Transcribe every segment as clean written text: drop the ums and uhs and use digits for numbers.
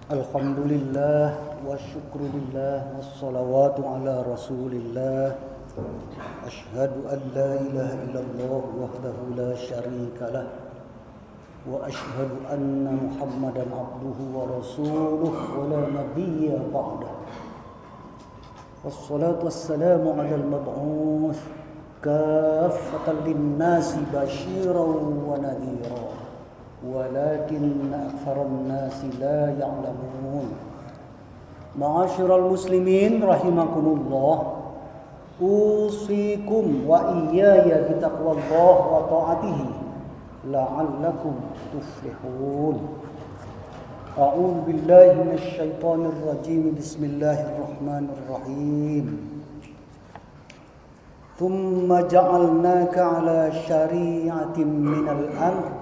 Alhamdulillah wa syukrulillah wassalawatu ala rasulillah. Ashhadu an la ilaha illallah wahdahu la syarika lah wa ashhadu anna Muhammadan abduhu wa rasuluh wa la nabiyya ba'dah. Wassalatu wassalamu ala al-mab'uts kaffatan lin-nasi basyiran wa nadhira. Walakin aktsaran nasi la ya'lamun. Ma'asyiral muslimin rahimakumullah. Usikum wa iyaya bitaqwallah wa ta'atihi la'allakum tuflihun. A'udzu billahi minasy syaithanir rajim. Bismillahirrahmanirrahim. Thumma ja'alnaka 'ala syari'atin minal amr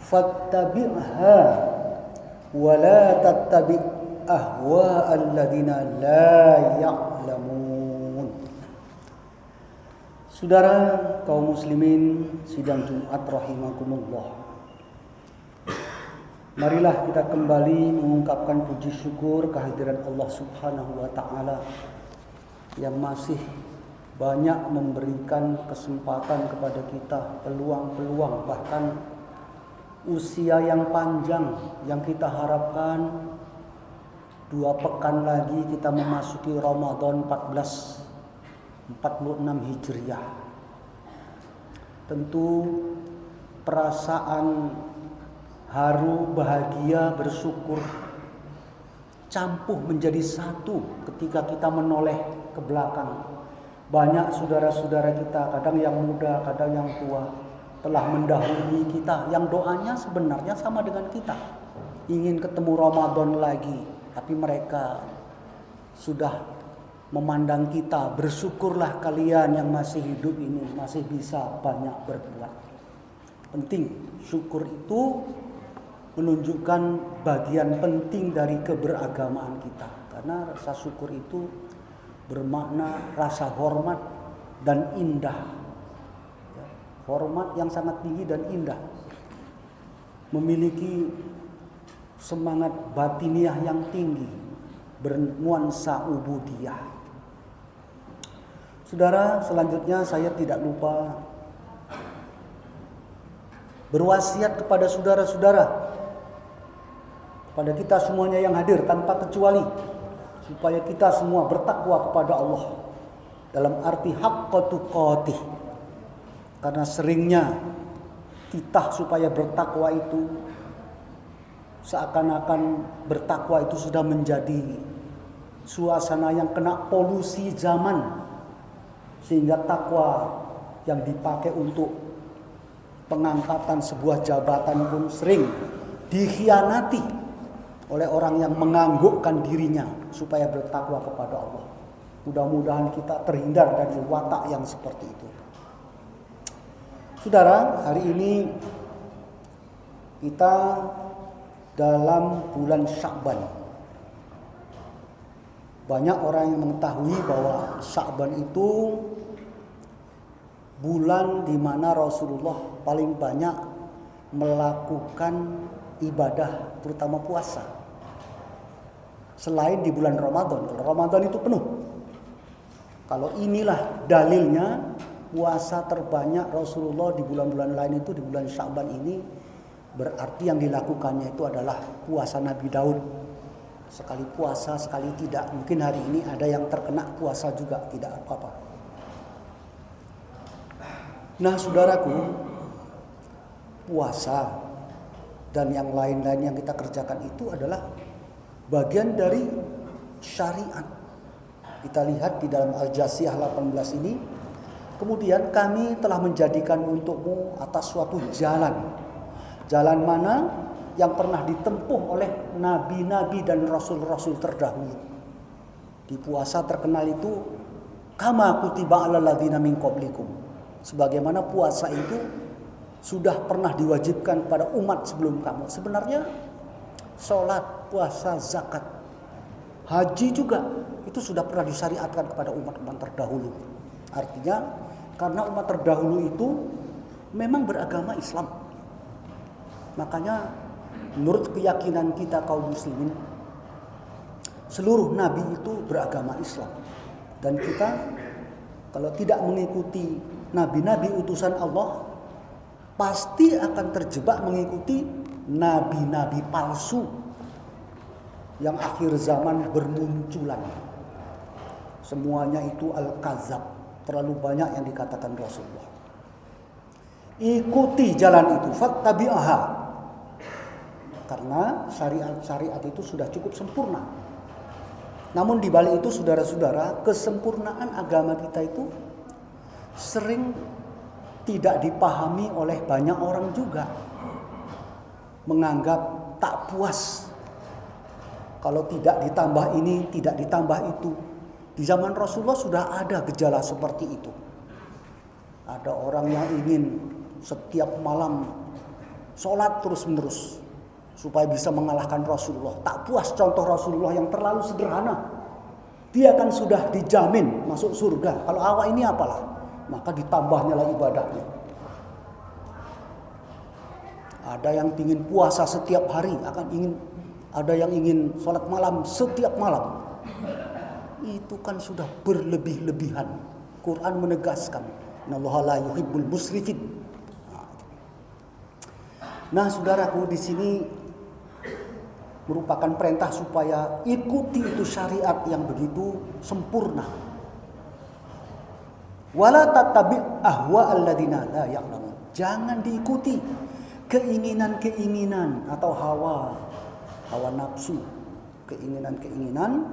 fattabi'ha wa la tattabi' ahwa'al ladzina la ya'lamun. Saudara kaum muslimin sidang Jumat rahimakumullah. Marilah kita kembali mengungkapkan puji syukur kehadiran Allah Subhanahu wa taala yang masih banyak memberikan kesempatan kepada kita, peluang-peluang, bahkan usia yang panjang yang kita harapkan 2 pekan lagi kita memasuki Ramadan 1446 Hijriah. Tentu perasaan haru, bahagia, bersyukur campuh menjadi satu ketika kita menoleh ke belakang. Banyak saudara-saudara kita, kadang yang muda, kadang yang tua, telah mendahului kita, yang doanya sebenarnya sama dengan kita, ingin ketemu Ramadan lagi, tapi mereka sudah memandang kita, bersyukurlah kalian yang masih hidup ini masih bisa banyak berbuat. Penting, syukur itu menunjukkan bagian penting dari keberagamaan kita, karena rasa syukur itu bermakna rasa hormat dan indah. Hormat yang sangat tinggi dan indah, memiliki semangat batiniah yang tinggi, bernuansa ubudiyah. Saudara, selanjutnya saya tidak lupa berwasiat kepada saudara-saudara, kepada kita semuanya yang hadir tanpa kecuali, supaya kita semua bertakwa kepada Allah dalam arti haqqa tuqatih. Karena seringnya titah supaya bertakwa itu seakan-akan bertakwa itu sudah menjadi suasana yang kena polusi zaman, sehingga takwa yang dipakai untuk pengangkatan sebuah jabatan pun sering dikhianati oleh orang yang menganggukkan dirinya supaya bertakwa kepada Allah. Mudah-mudahan kita terhindar dari watak yang seperti itu. Saudara, hari ini kita dalam bulan Sya'ban. Banyak orang yang mengetahui bahwa Sya'ban itu bulan di mana Rasulullah paling banyak melakukan ibadah, terutama puasa. Selain di bulan Ramadan. Kalau Ramadan itu penuh. Kalau inilah dalilnya, puasa terbanyak Rasulullah di bulan-bulan lain itu di bulan Sya'ban ini, berarti yang dilakukannya itu adalah puasa Nabi Daud. Sekali puasa, sekali tidak. Mungkin hari ini ada yang terkena puasa juga, tidak apa-apa. Nah, saudaraku, puasa dan yang lain-lain yang kita kerjakan itu adalah bagian dari syariat. Kita lihat di dalam Al-Jasiyah 18 ini, kemudian kami telah menjadikan untukmu atas suatu jalan. Jalan mana yang pernah ditempuh oleh nabi-nabi dan rasul-rasul terdahulu. Di puasa terkenal itu kama kutiba 'alal ladzina min qablikum. Sebagaimana puasa itu sudah pernah diwajibkan pada umat sebelum kamu. Sebenarnya salat, puasa, zakat, haji juga itu sudah pernah disyariatkan kepada umat-umat terdahulu. Artinya karena umat terdahulu itu memang beragama Islam. Makanya menurut keyakinan kita kaum muslimin, Seluruh nabi itu beragama Islam. Dan kita kalau tidak mengikuti nabi-nabi utusan Allah, pasti akan terjebak mengikuti nabi-nabi palsu yang akhir zaman bermunculan. Semuanya itu al-kazab. Terlalu banyak yang dikatakan Rasulullah. Ikuti jalan itu, fattabi'aha. Karena syariat itu sudah cukup sempurna. Namun di balik itu saudara-saudara, kesempurnaan agama kita itu sering tidak dipahami oleh banyak orang juga. Menganggap tak puas kalau tidak ditambah ini, tidak ditambah itu. Di zaman Rasulullah sudah ada gejala seperti itu. Ada orang yang ingin setiap malam sholat terus-menerus supaya bisa mengalahkan Rasulullah. Tak puas contoh Rasulullah yang terlalu sederhana. Dia kan sudah dijamin masuk surga. Kalau awak ini apalah? Maka ditambahnya lah ibadahnya. Ada yang ingin puasa setiap hari, ada yang ingin sholat malam setiap malam. Itu kan sudah berlebih-lebihan. Quran menegaskan, innallaha la yuhibbul musrifin. Nah, saudaraku, di sini merupakan perintah supaya ikuti itu syariat yang begitu sempurna. Wala tattabi' ahwa alladziina la ya'lamun. Jangan diikuti keinginan-keinginan atau hawa nafsu, keinginan-keinginan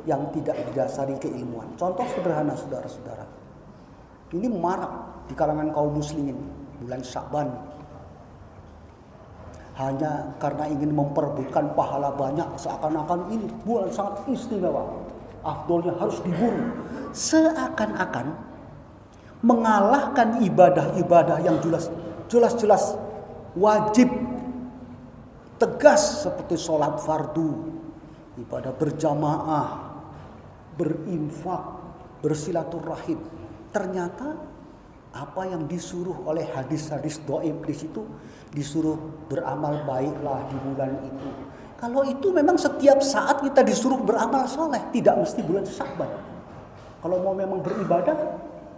yang tidak didasari keilmuan. Contoh sederhana, saudara-saudara. Ini marak di kalangan kaum muslimin bulan Sya'ban. Hanya karena ingin memperebutkan pahala banyak, seakan-akan ini bulan sangat istimewa, afdolnya harus diburu. Seakan-akan mengalahkan ibadah-ibadah yang jelas-jelas wajib, tegas, seperti sholat fardu, ibadah berjamaah, berinfak, bersilaturahim. Ternyata apa yang disuruh oleh hadis-hadis dhaif di situ, disuruh beramal baiklah di bulan itu. Kalau itu memang setiap saat kita disuruh beramal soleh, tidak mesti bulan Sya'ban. Kalau mau memang beribadah,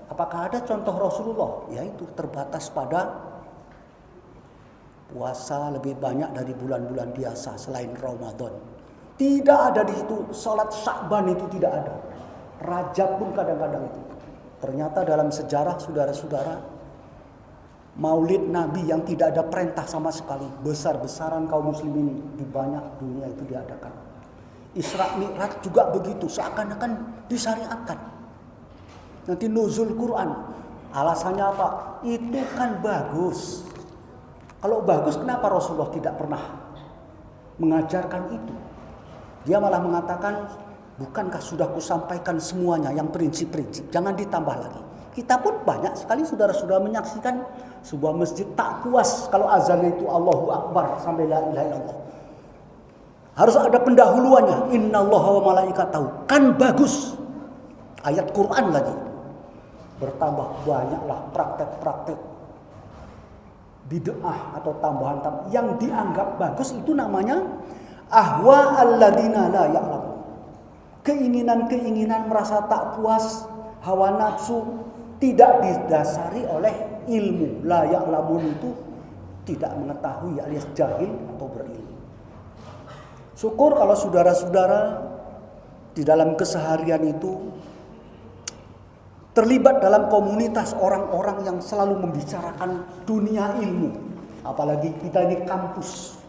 apakah ada contoh Rasulullah? Yaitu terbatas pada puasa lebih banyak dari bulan-bulan biasa selain Ramadan. Tidak ada di situ, salat Sya'ban itu tidak ada. Rajab pun kadang-kadang itu. Ternyata dalam sejarah, saudara-saudara, maulid Nabi yang tidak ada perintah sama sekali, besar-besaran kaum muslimin di banyak dunia itu diadakan. Isra Mi'raj juga begitu, seakan-akan disyariatkan. Nanti nuzul Quran, alasannya apa? Itu kan bagus. Kalau bagus, kenapa Rasulullah tidak pernah mengajarkan itu? Dia malah mengatakan, bukankah sudah kusampaikan semuanya yang prinsip-prinsip, jangan ditambah lagi. Kita pun banyak sekali saudara-saudara menyaksikan sebuah masjid tak puas kalau azannya itu Allahu Akbar sampai la ilaha illallah. Harus ada pendahuluannya, innallaha wa malaikatahu. Kan bagus. Ayat Quran lagi. Bertambah banyaklah praktek-praktek bid'ah atau tambahan-tambahan yang dianggap bagus, itu namanya ahwa alladzina la ya'lamun. Keinginan-keinginan merasa tak puas, hawa nafsu tidak didasari oleh ilmu. La ya'lamun itu tidak mengetahui alias jahil atau berilmu. Syukur kalau saudara-saudara di dalam keseharian itu terlibat dalam komunitas orang-orang yang selalu membicarakan dunia ilmu. Apalagi kita ini kampus.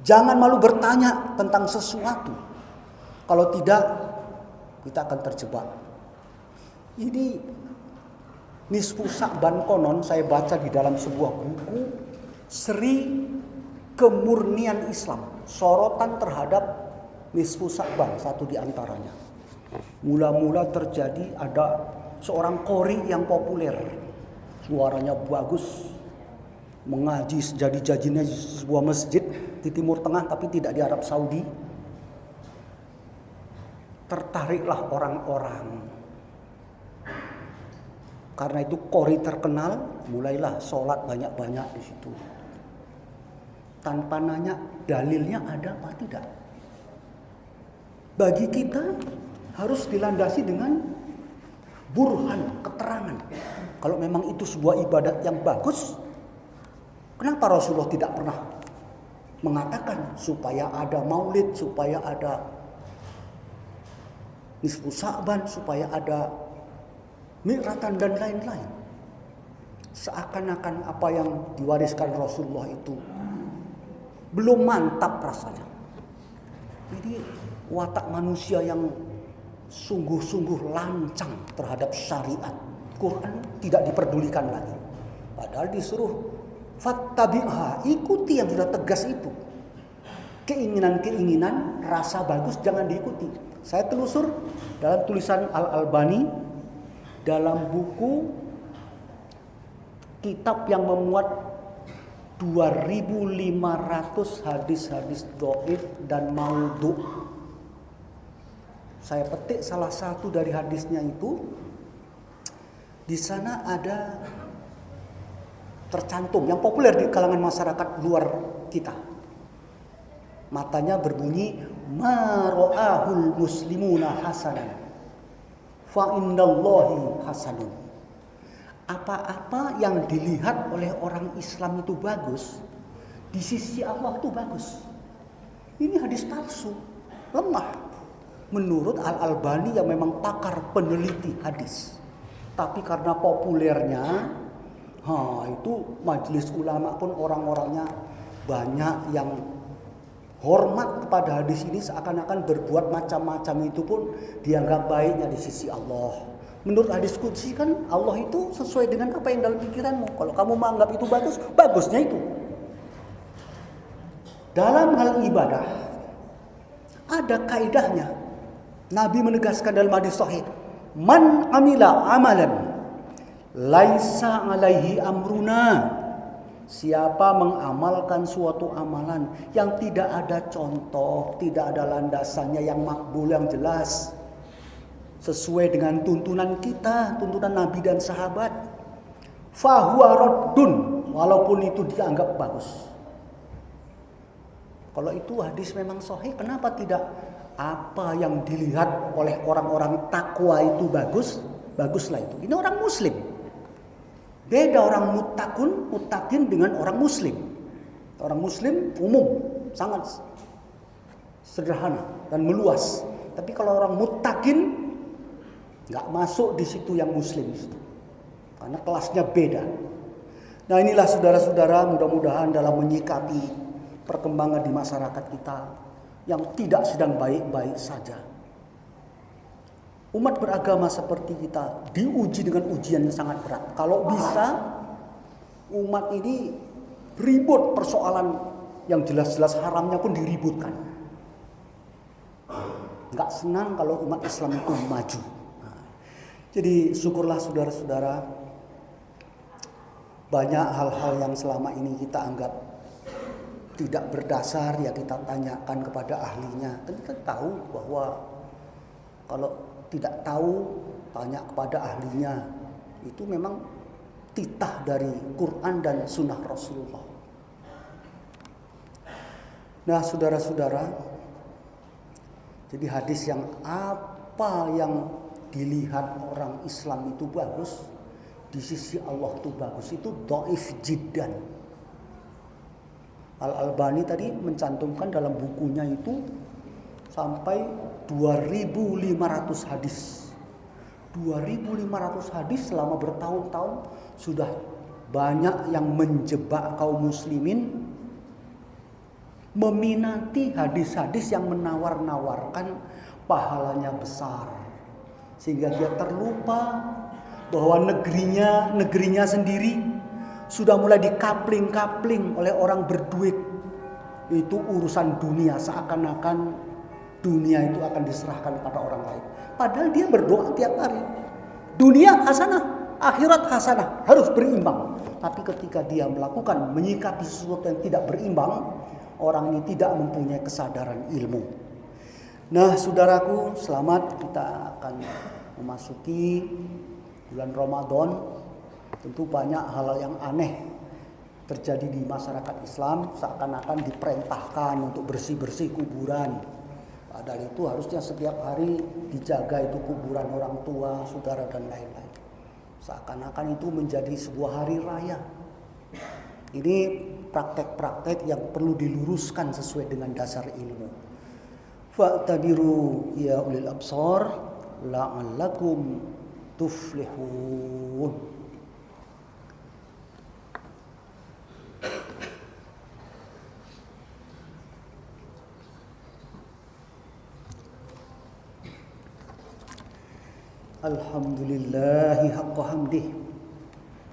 Jangan malu bertanya tentang sesuatu. Kalau tidak, kita akan terjebak. Ini Nisfu Sya'ban konon saya baca di dalam sebuah buku, Seri Kemurnian Islam, sorotan terhadap Nisfu Sya'ban, satu di antaranya. Mula-mula terjadi ada seorang qori yang populer, suaranya bagus, mengaji jadi-jadinya sebuah masjid di Timur Tengah tapi tidak di Arab Saudi. Tertariklah orang-orang. Karena itu qori terkenal, mulailah sholat banyak-banyak di situ. Tanpa nanya dalilnya ada apa tidak. Bagi kita harus dilandasi dengan burhan, keterangan. Kalau memang itu sebuah ibadat yang bagus, kenapa Rasulullah tidak pernah mengatakan supaya ada maulid, supaya ada nisfu Sa'ban, supaya ada mi'ratan dan lain-lain. Seakan-akan apa yang diwariskan Rasulullah itu belum mantap rasanya. Jadi watak manusia yang sungguh-sungguh lancang terhadap syariat Quran tidak diperdulikan lagi. Padahal disuruh fattabi'ha, ikuti yang sudah tegas itu. Keinginan-keinginan, rasa bagus jangan diikuti. Saya telusur dalam tulisan Al-Albani dalam buku kitab yang memuat 2.500 hadis-hadis dhaif dan maudhu. Saya petik salah satu dari hadisnya itu. Di sana ada tercantum yang populer di kalangan masyarakat luar kita. Matanya berbunyi ma ra'ahul muslimuna hasanan fa indallahi hasanun. Apa-apa yang dilihat oleh orang Islam itu bagus, di sisi Allah itu bagus. Ini hadis palsu, lemah. Menurut Al-Albani yang memang pakar peneliti hadis. Tapi karena populernya, itu majelis ulama pun orang-orangnya banyak yang hormat kepada hadis ini, seakan-akan berbuat macam-macam itu pun dianggap baiknya di sisi Allah. Menurut hadis qudsi kan Allah itu sesuai dengan apa yang dalam pikiranmu. Kalau kamu menganggap itu bagus, bagusnya itu. Dalam hal ibadah ada kaidahnya. Nabi menegaskan dalam hadis sahih, man amila amalan laisa alaihi amruna. Siapa mengamalkan suatu amalan yang tidak ada contoh, tidak ada landasannya yang makbul, yang jelas, sesuai dengan tuntunan kita, tuntunan Nabi dan sahabat, fahuwa raddun, walaupun itu dianggap bagus. Kalau itu hadis memang sahih, kenapa tidak apa yang dilihat oleh orang-orang takwa itu bagus, baguslah itu. Ini orang muslim. Beda orang muttaqin dengan orang muslim. Orang muslim umum, sangat sederhana dan meluas. Tapi kalau orang muttaqin nggak masuk di situ yang muslim, karena kelasnya beda. Nah inilah saudara-saudara, mudah-mudahan dalam menyikapi perkembangan di masyarakat kita yang tidak sedang baik-baik saja, umat beragama seperti kita diuji dengan ujian yang sangat berat. Kalau bisa umat ini ribut persoalan yang jelas-jelas haramnya pun diributkan. Nggak senang kalau umat Islam itu maju. Jadi syukurlah saudara-saudara, banyak hal-hal yang selama ini kita anggap tidak berdasar ya kita tanyakan kepada ahlinya. Dan kita tahu bahwa kalau tidak tahu, tanya kepada ahlinya. Itu memang titah dari Quran dan sunnah Rasulullah. Nah saudara-saudara, jadi hadis yang apa yang dilihat orang Islam itu bagus, di sisi Allah itu bagus, itu dhaif jiddan. Al-Albani tadi mencantumkan dalam bukunya itu sampai 2.500 hadis. 2.500 hadis selama bertahun-tahun sudah banyak yang menjebak kaum muslimin meminati hadis-hadis yang menawar-nawarkan pahalanya besar. Sehingga dia terlupa bahwa negerinya sendiri sudah mulai dikapling-kapling oleh orang berduit. Itu urusan dunia, seakan-akan dunia itu akan diserahkan kepada orang lain. Padahal dia berdoa tiap hari. Dunia hasanah, akhirat hasanah, harus berimbang. Tapi ketika dia melakukan, menyikapi sesuatu yang tidak berimbang, orang ini tidak mempunyai kesadaran ilmu. Nah saudaraku, selamat, kita akan memasuki bulan Ramadan. Tentu banyak hal yang aneh terjadi di masyarakat Islam, seakan-akan diperintahkan untuk bersih-bersih kuburan. Padahal itu harusnya setiap hari dijaga itu kuburan orang tua, saudara dan lain-lain. Seakan-akan itu menjadi sebuah hari raya. Ini praktek-praktek yang perlu diluruskan sesuai dengan dasar ilmu. Fa'tabiru ya ulil absar la'allakum tuflihun. Alhamdulillahi haqqa hamdih.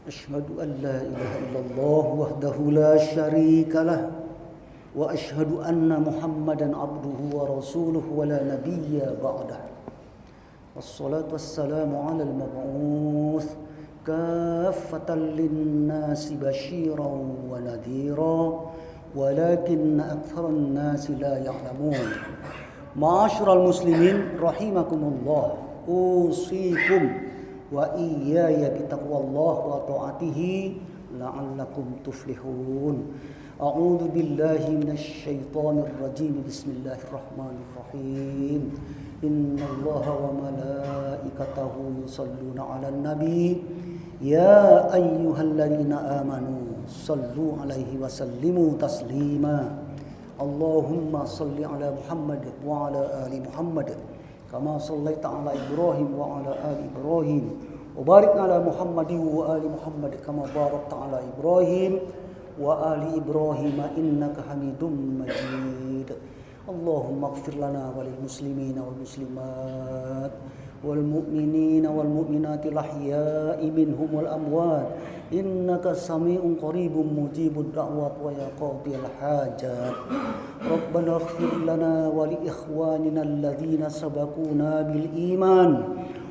Asyhadu an la ilaha illallah wahdahu la syarika lah. Wa asyhadu anna Muhammadan abduhu wa rasuluhu wa la nabiyya ba'dah. Wassalatu wassalamu ala al-mab'uth kaffatan lin-nasi basyiran wa nadhira walakinna aktharan nasi la ya'lamun. Ma'asyiral muslimin rahimakumullah. Usikum wa iyaya bitaqwallah wa ta'atihi la'allakum tuflihun. A'udzu billahi minasy syaithanir rajim. Bismillahirrahmanirrahim. Innallaha wa malaikatahu yusholluna 'alan nabi ya ayyuhalladzina amanu shallu 'alaihi wa sallimu taslima. Allahumma shalli 'ala Muhammad wa 'ala ali Muhammad kama shallaita 'ala Ibrahim wa 'ala ali Ibrahim wa barik 'ala Muhammadin wa ali Muhammad kama barakta 'ala Ibrahim wa ali Ibrahim innaka Hamidum Majid. Allahumma ighfir lana walil muslimina wal muslimat wal mu'minina wal mu'minatil ahya'i minhum wal amwat innaka sami'un qaribun mujibud da'wat wa ya qadiyal hajat. Rabbana ighfir lana wa li ikhwanina alladhina sabaquna bil iman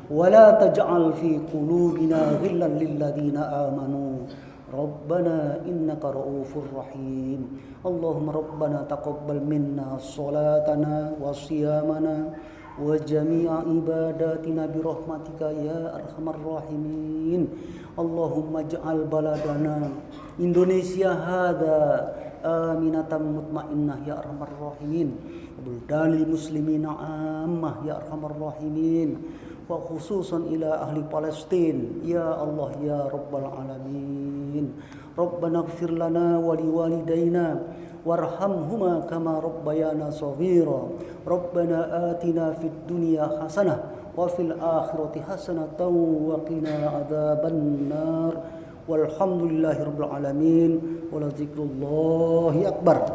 wa la taj'al fi qulubina ghillan lil ladzina amanu Rabbana innaka ra'ufur rahim. Allahumma rabbana taqabbal minna salatana wa siyamana wa jami'a ibadatina bi rahmatika ya arhamar rahimin. Allahumma ij'al baladana Indonesia hadza aminatan mutmainnah ya arhamar rahimin. Buldanil muslimina ammah ya arhamar rahimin. Wa khususan ila ahli Palestin ya Allah ya rabbal alamin. Rabbana ighfir lana wa liwalidayna warhamhuma kama rabbayana shaghira. Rabbana atina fid dunya hasanah wa fil akhirati hasanatan wa qina adzabannar. Walhamdulillahirabbil alamin. Wa la dzikrullahi akbar.